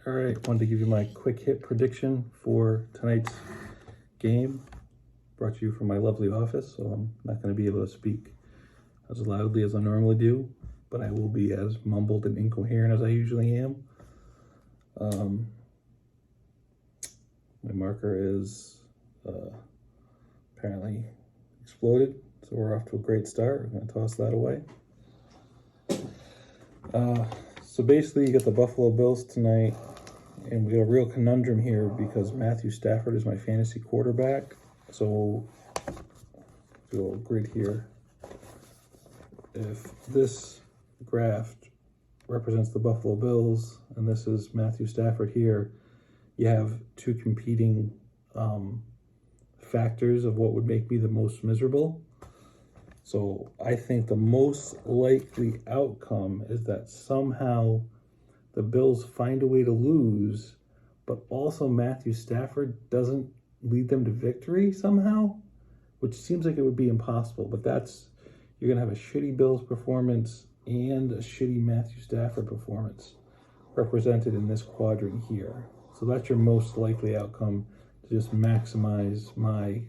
All right, wanted to give you my quick hit prediction for tonight's game. Brought to you from my lovely office, so I'm not going to be able to speak as loudly as I normally do, but I will be as mumbled and incoherent as I usually am. My marker is apparently exploded, so we're off to a great start. I'm going to toss that away. So basically, you get the Buffalo Bills tonight, and we got a real conundrum here because Matthew Stafford is my fantasy quarterback. So, go grid here. If this graph represents the Buffalo Bills, and this is Matthew Stafford here, you have two competing factors of what would make me the most miserable. So I think the most likely outcome is that somehow the Bills find a way to lose, but also Matthew Stafford doesn't lead them to victory somehow, which seems like it would be impossible. But you're going to have a shitty Bills performance and a shitty Matthew Stafford performance represented in this quadrant here. So that's your most likely outcome to just maximize my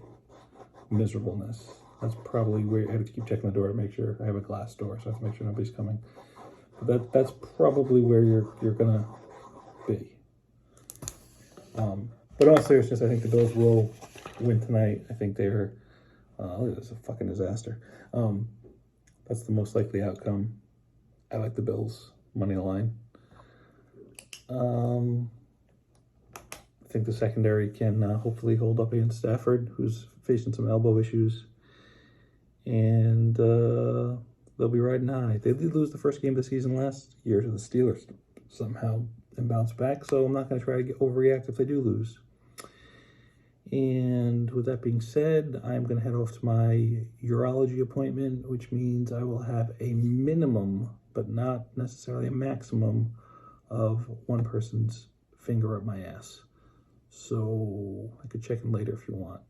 miserableness. That's probably where I have to keep checking the door to make sure I have a glass door, so I have to make sure nobody's coming. But that's probably where you're gonna be. But in all seriousness, I think the Bills will win tonight. I think they're look at this, a fucking disaster. That's the most likely outcome. I like the Bills money line. I think the secondary can hopefully hold up against Stafford, who's facing some elbow issues. And they'll be riding high. They did lose the first game of the season last year to the Steelers somehow and bounce back, so I'm not going to try to overreact if they do lose. And with that being said, I'm going to head off to my urology appointment, which means I will have a minimum, but not necessarily a maximum, of one person's finger up my ass. So I could check in later if you want.